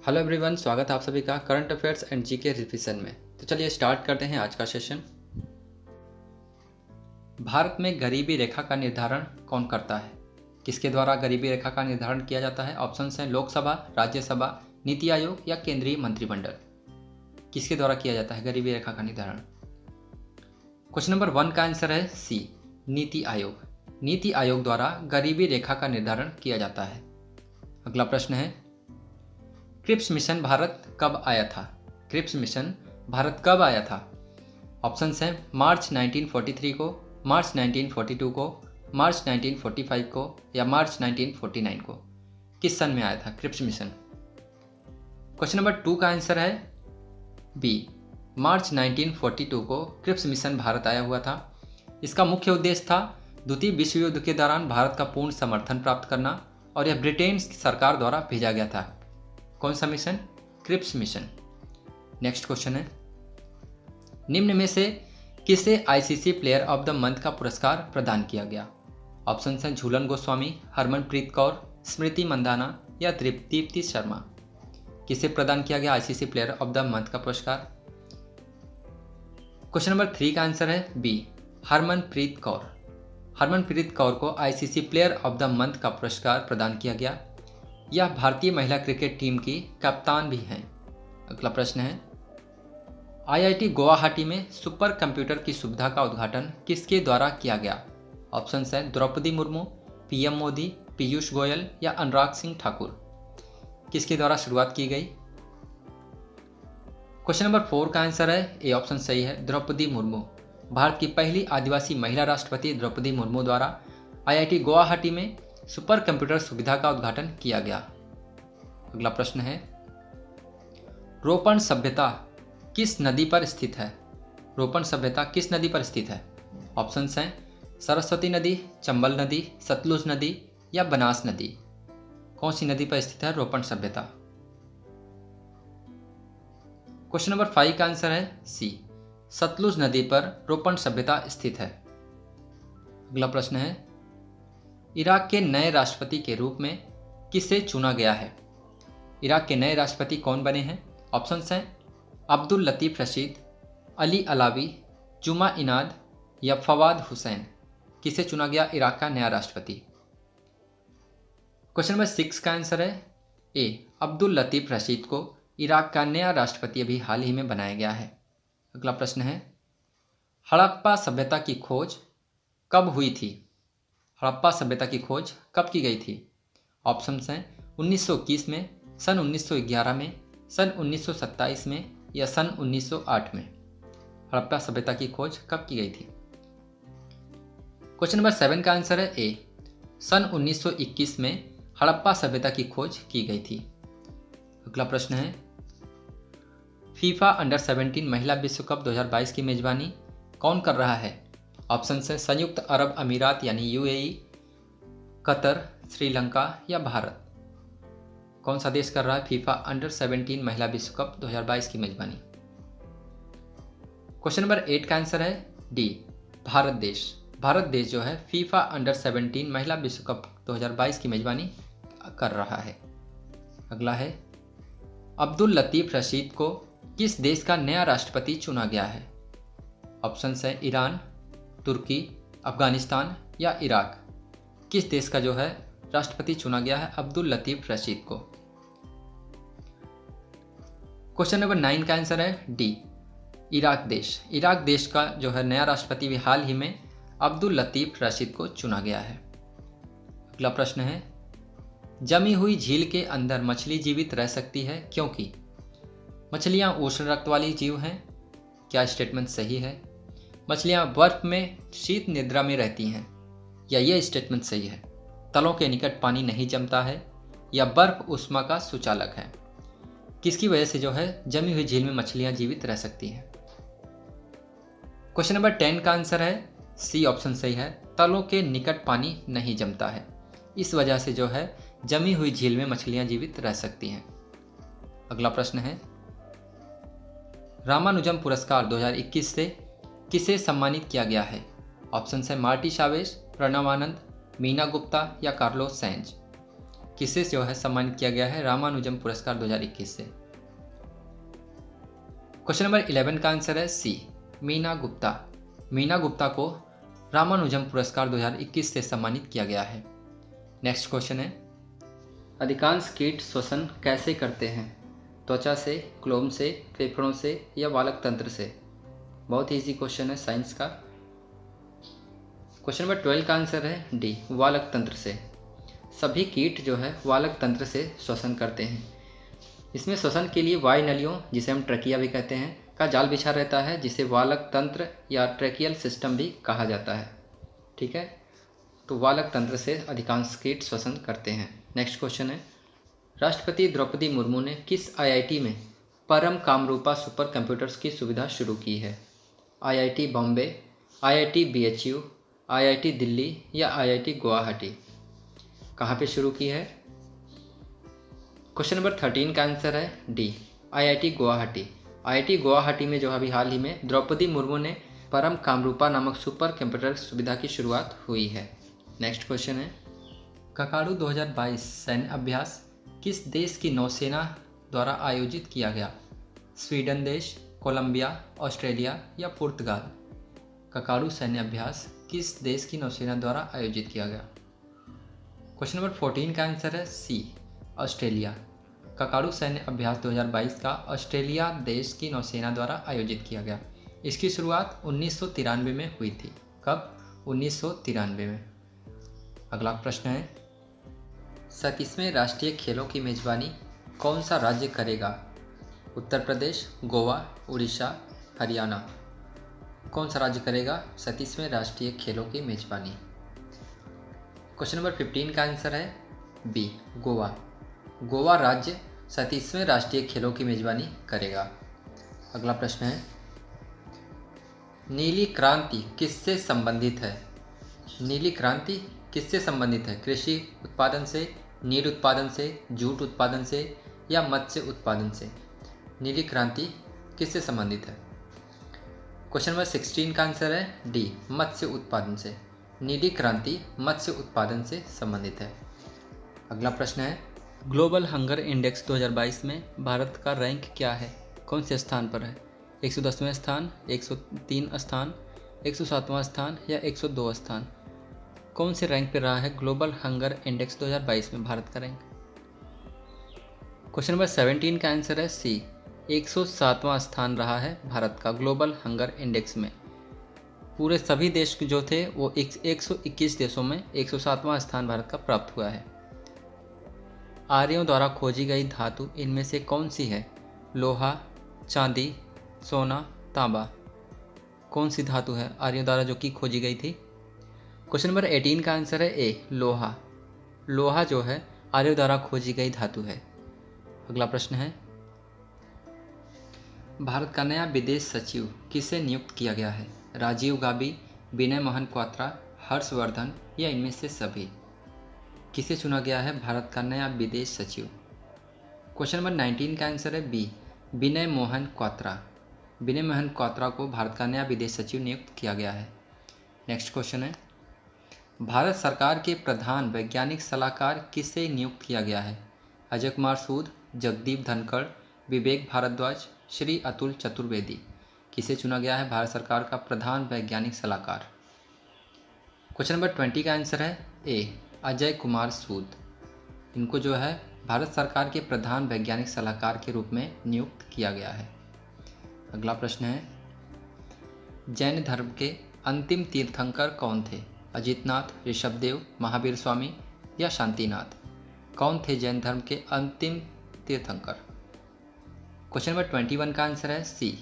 Hello everyone, स्वागत है आप सभी का current affairs and GK revision में। तो चलिए स्टार्ट करते हैं आज का सेशन। भारत में गरीबी रेखा का निर्धारण कौन करता है? किसके द्वारा गरीबी रेखा का निर्धारण किया जाता है? ऑप्शंस हैं लोकसभा, राज्यसभा, नीति आयोग या केंद्रीय मंत्रिमंडल। किसके द्वारा किया जाता है गरीबी रेखा का निर्धारण? क्वेश्चन नंबर 1 का आंसर है सी, नीति आयोग। नीति आयोग द्वारा गरीबी रेखा का निर्धारण किया जाता है। अगला प्रश्न है, क्रिप्स मिशन भारत कब आया था? क्रिप्स मिशन भारत कब आया था? ऑप्शंस हैं मार्च 1943 को, मार्च 1942 को, मार्च 1945 को या मार्च 1949 को। किस सन में आया था क्रिप्स मिशन? क्वेश्चन नंबर 2 का आंसर है बी, मार्च 1942 को क्रिप्स मिशन भारत आया हुआ था। इसका मुख्य उद्देश्य था द्वितीय विश्व युद्ध के दौरान भारत का पूर्ण समर्थन प्राप्त करना और यह ब्रिटेन की सरकार द्वारा भेजा गया था। कौन सा mission? Cripps mission. Next question है, निम्न में से किसे ICC player of the month का पुरस्कार प्रदान किया गया? ऑप्शन हैं झूलन गोस्वामी, हरमनप्रीत कौर, स्मृति मंदाना या दीप्ति शर्मा। किसे प्रदान किया गया ICC player of the month का पुरस्कार? क्वेश्चन नंबर 3 का आंसर है बी, हरमनप्रीत कौर। हरमनप्रीत कौर को ICC player of the month का पुरस्कार प्रदान किया गया। यह भारतीय महिला क्रिकेट टीम की कप्तान भी हैं। अगला प्रश्न है, आईआईटी गुवाहाटी में सुपर कंप्यूटर की सुविधा का उद्घाटन किसके द्वारा किया गया? ऑप्शंस हैं द्रौपदी मुर्मू, पीएम मोदी, पीयूष गोयल या अनुराग सिंह ठाकुर। किसके द्वारा शुरुआत की गई? क्वेश्चन नंबर 4 का आंसर है ए ऑप्शन सही है, द्रौपदी मुर्मू। भारत की पहली आदिवासी महिला राष्ट्रपति द्रौपदी मुर्मू द्वारा आईआईटी गुवाहाटी में सुपर कंप्यूटर सुविधा का उद्घाटन किया गया। अगला प्रश्न है, रोपण सभ्यता किस नदी पर स्थित है? रोपण सभ्यता किस नदी पर स्थित है? ऑप्शंस हैं सरस्वती नदी, चंबल नदी, सतलुज नदी या बनास नदी। कौन सी नदी पर स्थित है रोपण सभ्यता? क्वेश्चन नंबर 5 का आंसर है सी, सतलुज नदी पर रोपण सभ्यता स्थित है। अगला प्रश्न है, इराक के नए राष्ट्रपति के रूप में किसे चुना गया है? इराक के नए राष्ट्रपति कौन बने हैं? ऑप्शंस हैं अब्दुल लतीफ रशीद, अली अलावी, जुमा इनाद या फवाद हुसैन। किसे चुना गया इराक का नया राष्ट्रपति? क्वेश्चन नंबर 6 का आंसर है ए, अब्दुल लतीफ रशीद को इराक का नया राष्ट्रपति अभी हाल ही में बनाया गया है। अगला प्रश्न है, हड़प्पा सभ्यता की खोज कब हुई थी? हड़प्पा सभ्यता की खोज कब की गई थी? ऑप्शंस हैं 1921 में, सन 1911 में, सन 1927 में या सन 1908 में। हड़प्पा सभ्यता की खोज कब की गई थी? क्वेश्चन नंबर 7 का आंसर है ए, सन 1921 में हड़प्पा सभ्यता की खोज की गई थी। अगला प्रश्न है, फीफा अंडर 17 महिला विश्व कप 2022 की मेजबानी कौन कर रहा है? ऑप्शन है संयुक्त अरब अमीरात यानी यूएई, कतर, श्रीलंका या भारत। कौन सा देश कर रहा है फीफा अंडर 17 महिला विश्व कप 2022 की मेजबानी? क्वेश्चन नंबर 8 का आंसर है डी, भारत देश। भारत देश जो है फीफा अंडर 17 महिला विश्व कप 2022 की मेजबानी कर रहा है। अगला है, अब्दुल लतीफ रशीद को किस देश का नया राष्ट्रपति चुना गया है? ऑप्शंस है ईरान, तुर्की, अफगानिस्तान या इराक। किस देश का जो है राष्ट्रपति चुना गया है अब्दुल लतीफ रशीद को? क्वेश्चन नंबर 9 का आंसर है डी, इराक देश। इराक देश का जो है नया राष्ट्रपति भी हाल ही में अब्दुल लतीफ रशीद को चुना गया है। अगला प्रश्न है, जमी हुई झील के अंदर मछली जीवित रह सकती है क्योंकि? मछलियां उष्ण रक्त वाली जीव हैं। क्या स्टेटमेंट सही है? मछलियां बर्फ में शीत निद्रा में रहती हैं या यह स्टेटमेंट सही है? तलों के निकट पानी नहीं जमता है या बर्फ ऊष्मा का सुचालक है? किसकी वजह से जो है जमी हुई झील में मछलियां जीवित रह सकती हैं? क्वेश्चन नंबर 10 का आंसर है सी ऑप्शन सही है, तलों के निकट पानी नहीं जमता है, इस वजह से जो है जमी हुई झील में मछलियां जीवित रह सकती हैं। अगला प्रश्न है, रामानुजम पुरस्कार 2021 से किसे सम्मानित किया गया है? ऑप्शन है मार्टी शावेज, प्रणव आनंद, मीना गुप्ता या कार्लोस सैंज। किससे जो है सम्मानित किया गया है? रामानुजम पुरस्कार 2021 से। क्वेश्चन नंबर 11 का आंसर है सी, मीना गुप्ता। मीना गुप्ता को रामानुजम पुरस्कार 2021 से सम्मानित किया गया है। नेक्स्ट क्वेश्चन है, अधिकांश कीट श्वसन कैसे करते हैं? त्वचा से, क्लोम से, फेफड़ों से या वालक तंत्र से? बहुत इजी क्वेश्चन है साइंस का। क्वेश्चन नंबर 12 का आंसर है डी, वालक तंत्र से। सभी कीट जो है वालक तंत्र से श्वसन करते हैं। इसमें श्वसन के लिए वायु नलियों, जिसे हम ट्रकिया भी कहते हैं, का जाल बिछा रहता है, जिसे वालक तंत्र या ट्रैकियल सिस्टम भी कहा जाता है। ठीक है, तो वालक तंत्र से अधिकांश कीट श्वसन करते हैं। नेक्स्ट क्वेश्चन है, राष्ट्रपति द्रौपदी मुर्मू ने किस आईआईटी में परम कामरूपा सुपर कंप्यूटर्स की सुविधा शुरू की है? IIT Bombay, IIT BHU, IIT Delhi या आईआईटी गुवाहाटी? कहाँ पे शुरू की है? क्वेश्चन नंबर 13 का आंसर है D, IIT Guwahati. IIT Guwahati में जो अभी हाल ही में द्रौपदी मुर्मू ने परम कामरूपा नामक सुपर कंप्यूटर सुविधा की शुरुआत हुई है। नेक्स्ट क्वेश्चन है, ककाडू 2022 सैन्य अभ्यास किस देश की नौसेना द्वारा आयोजित किया गया? स्वीडन देश, कोलंबिया, ऑस्ट्रेलिया या पुर्तगाल? ककाडू सैन्य अभ्यास किस देश की नौसेना द्वारा आयोजित किया गया? क्वेश्चन नंबर 14 का आंसर है सी, ऑस्ट्रेलिया। ककाडू सैन्य अभ्यास 2022 का ऑस्ट्रेलिया देश की नौसेना द्वारा आयोजित किया गया। इसकी शुरुआत 1993 में हुई थी। कब? 1993 में। अगला प्रश्न है, 37वें राष्ट्रीय खेलों की मेजबानी कौन सा राज्य करेगा? उत्तर प्रदेश, गोवा, उड़ीसा, हरियाणा? कौन सा राज्य करेगा 37वें राष्ट्रीय खेलों की मेजबानी? क्वेश्चन नंबर 15 का आंसर है बी, गोवा। गोवा राज्य 37वें राष्ट्रीय खेलों की मेजबानी करेगा। अगला प्रश्न है, नीली क्रांति किससे संबंधित है? नीली क्रांति किससे संबंधित है? कृषि उत्पादन से, नील उत्पादन से, जूट उत्पादन से या मत्स्य उत्पादन से? नीली क्रांति किससे संबंधित है? क्वेश्चन नंबर 16 का आंसर है डी, मत्स्य उत्पादन से। नीली क्रांति मत्स्य उत्पादन से संबंधित है। अगला प्रश्न है, ग्लोबल हंगर इंडेक्स 2022 में भारत का रैंक क्या है? कौन से स्थान पर है? 110वें स्थान, 103 स्थान, 107वां स्थान या 102 स्थान? कौन से रैंक पर रहा है ग्लोबल हंगर इंडेक्स 2022 में भारत का रैंक? क्वेश्चन नंबर 17 का आंसर है सी, 107वां स्थान रहा है भारत का ग्लोबल हंगर इंडेक्स में। पूरे सभी देश जो थे वो 121 देशों में 107वां स्थान भारत का प्राप्त हुआ है। आर्यों द्वारा खोजी गई धातु इनमें से कौन सी है? लोहा, चांदी, सोना, तांबा? कौन सी धातु है आर्यों द्वारा जो कि खोजी गई थी? क्वेश्चन नंबर 18 का आंसर है ए, लोहा। लोहा जो है आर्यों द्वारा खोजी गई धातु है। अगला प्रश्न है, भारत का नया विदेश सचिव किसे नियुक्त किया गया है? राजीव गाबी, विनय मोहन क्वात्रा, हर्षवर्धन या इनमें से सभी? किसे चुना गया है भारत का नया विदेश सचिव? क्वेश्चन नंबर 19 का आंसर है बी, विनय मोहन क्वात्रा। विनय मोहन क्वात्रा को भारत का नया विदेश सचिव नियुक्त किया गया है। नेक्स्ट क्वेश्चन है, भारत सरकार के प्रधान वैज्ञानिक सलाहकार किसे नियुक्त किया गया है? अजय कुमार सूद, जगदीप धनखड़, विवेक भारद्वाज, श्री अतुल चतुर्वेदी? किसे चुना गया है भारत सरकार का प्रधान वैज्ञानिक सलाहकार? क्वेश्चन नंबर 20 का आंसर है ए, अजय कुमार सूद। इनको जो है भारत सरकार के प्रधान वैज्ञानिक सलाहकार के रूप में नियुक्त किया गया है। अगला प्रश्न है, जैन धर्म के अंतिम तीर्थंकर कौन थे? अजितनाथ, ऋषभदेव, महावीर स्वामी या शांतिनाथ? कौन थे जैन धर्म के अंतिम तीर्थंकर? क्वेश्चन नंबर 21 का आंसर है सी,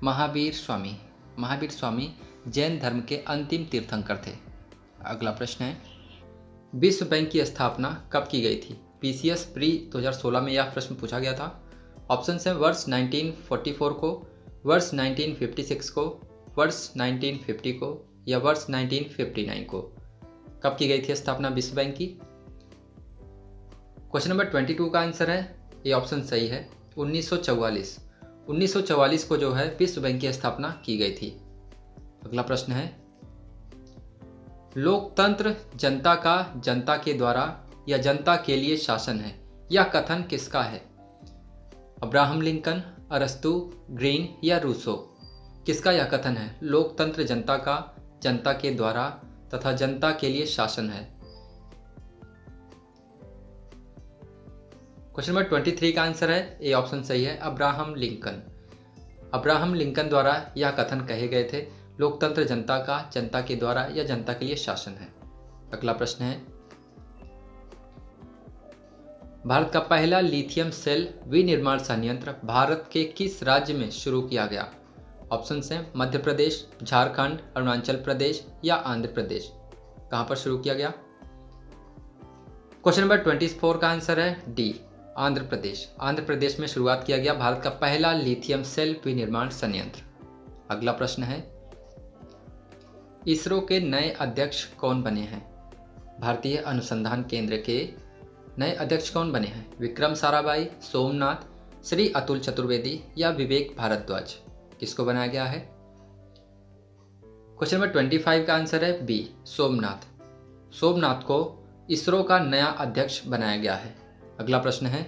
महावीर स्वामी। महावीर स्वामी जैन धर्म के अंतिम तीर्थंकर थे। अगला प्रश्न है, विश्व बैंक की स्थापना कब की गई थी? पीसीएस प्री 2016 में यह प्रश्न पूछा गया था। ऑप्शन है वर्ष 1944 को, वर्ष 1956 को, वर्ष 1950 को या वर्ष 1959 को? कब की गई थी स्थापना विश्व बैंक की? क्वेश्चन नंबर 22 का आंसर है ये ऑप्शन सही है, 1944। 1944 को जो है विश्व बैंक की स्थापना की गई थी। अगला प्रश्न है, लोकतंत्र जनता का जनता के द्वारा या जनता के लिए शासन है, यह कथन किसका है? अब्राहम लिंकन, अरस्तु, ग्रीन या रूसो? किसका यह कथन है? लोकतंत्र जनता का, जनता के द्वारा तथा जनता के लिए शासन है। क्वेश्चन नंबर 23 का आंसर है ए ऑप्शन सही है, अब्राहम लिंकन। अब्राहम लिंकन द्वारा यह कथन कहे गए थे, लोकतंत्र जनता का, जनता के द्वारा या जनता के लिए शासन है। अगला प्रश्न है, भारत का पहला लिथियम सेल विनिर्माण संयंत्र भारत के किस राज्य में शुरू किया गया? ऑप्शन हैं मध्य प्रदेश, झारखंड, अरुणाचल प्रदेश या आंध्र प्रदेश। कहां पर शुरू किया गया? क्वेश्चन नंबर 24 का आंसर है डी, आंध्र प्रदेश। आंध्र प्रदेश में शुरुआत किया गया भारत का पहला लिथियम सेल विनिर्माण संयंत्र। अगला प्रश्न है, इसरो के नए अध्यक्ष कौन बने हैं? भारतीय अनुसंधान केंद्र के नए अध्यक्ष कौन बने हैं? विक्रम साराभाई, सोमनाथ, श्री अतुल चतुर्वेदी या विवेक भारद्वाज? किसको बनाया गया है? क्वेश्चन नंबर 25 का आंसर है बी, सोमनाथ। सोमनाथ को इसरो का नया अध्यक्ष बनाया गया है। अगला प्रश्न है,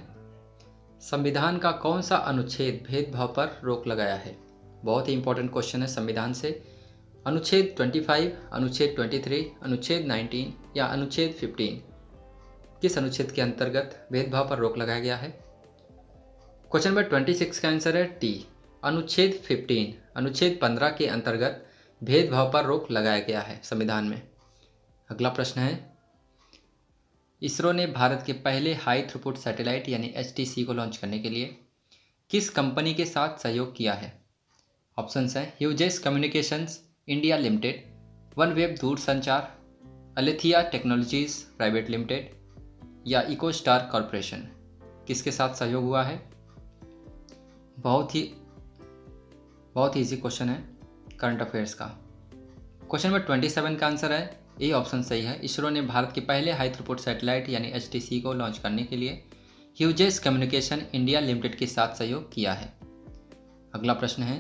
संविधान का कौन सा अनुच्छेद भेदभाव पर रोक लगाया है? बहुत ही इंपॉर्टेंट क्वेश्चन है संविधान से। अनुच्छेद 25, अनुच्छेद 23, अनुच्छेद 19 या अनुच्छेद 15? किस अनुच्छेद के अंतर्गत भेदभाव पर रोक लगाया गया है? क्वेश्चन नंबर 26 का आंसर है टी, अनुच्छेद 15। अनुच्छेद 15 के अंतर्गत भेदभाव पर रोक लगाया गया है संविधान में। अगला प्रश्न है, इसरो ने भारत के पहले हाई थ्रूपुट सैटेलाइट यानी HTC को लॉन्च करने के लिए किस कंपनी के साथ सहयोग किया है? ऑप्शंस हैं Hughes communications India limited, OneWeb दूरसंचार, अलेथिया टेक्नोलॉजीज प्राइवेट लिमिटेड या इकोस्टार कॉरपोरेशन? किसके साथ सहयोग हुआ है? बहुत ही इजी क्वेश्चन है करंट अफेयर्स का। क्वेश्चन नंबर 27 का आंसर है ए ऑप्शन सही है, इसरो ने भारत के पहले हाई थ्रूपुट सैटेलाइट यानी HTC को लॉन्च करने के लिए ह्यूजेस कम्युनिकेशन इंडिया लिमिटेड के साथ सहयोग किया है। अगला प्रश्न है,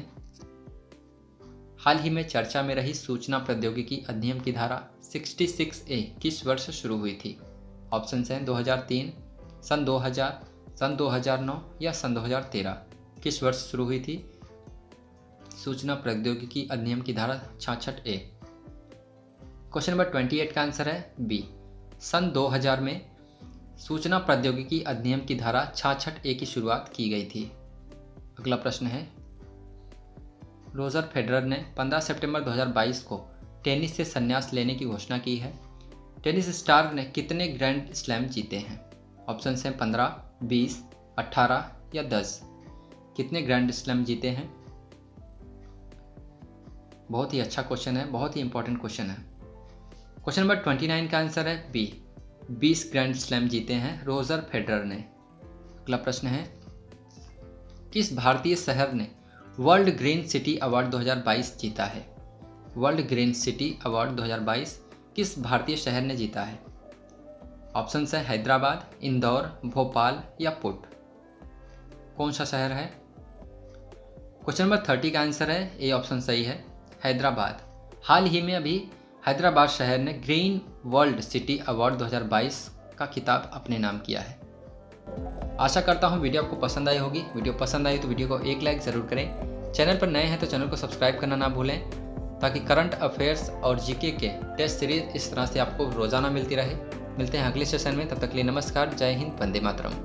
हाल ही में चर्चा में रही सूचना प्रौद्योगिकी अधिनियम की धारा 66A किस वर्ष शुरू हुई थी? ऑप्शन हैं 2003, सन 2000, सन 2009 या सन 2013? किस वर्ष शुरू हुई थी सूचना प्रौद्योगिकी अधिनियम की धारा 66A? क्वेश्चन नंबर 28 का आंसर है बी, सन 2000 में सूचना प्रौद्योगिकी अधिनियम की धारा 66A की शुरुआत की गई थी। अगला प्रश्न है, रोजर फेडरर ने 15 सितंबर 2022 को टेनिस से संन्यास लेने की घोषणा की है। टेनिस स्टार ने कितने ग्रैंड स्लैम जीते हैं? ऑप्शन हैं 15, 20, 18 या 10? कितने ग्रैंड स्लैम जीते हैं? बहुत ही अच्छा क्वेश्चन है, बहुत ही इंपॉर्टेंट क्वेश्चन है। क्वेश्चन नंबर 29 का आंसर है बी, 20 ग्रैंड स्लैम जीते हैं रोजर फेडरर ने। अगला प्रश्न है, किस भारतीय शहर ने वर्ल्ड ग्रीन सिटी अवार्ड 2022 जीता है? वर्ल्ड ग्रीन सिटी अवार्ड 2022 किस भारतीय शहर ने जीता है? ऑप्शन है हैदराबाद, इंदौर, भोपाल या पुट? कौन सा शहर है? क्वेश्चन नंबर 30 का आंसर है ए ऑप्शन सही है, हैदराबाद। हाल ही में अभी हैदराबाद शहर ने ग्रीन वर्ल्ड सिटी अवार्ड 2022 का खिताब अपने नाम किया है। आशा करता हूँ वीडियो आपको पसंद आई होगी। वीडियो पसंद आई तो वीडियो को एक लाइक ज़रूर करें। चैनल पर नए हैं तो चैनल को सब्सक्राइब करना ना भूलें, ताकि करंट अफेयर्स और जीके के टेस्ट सीरीज इस तरह से आपको रोज़ाना मिलती रहे। मिलते हैं अगले सेशन में, तब तक के लिए नमस्कार, जय हिंद, वंदे मातरम।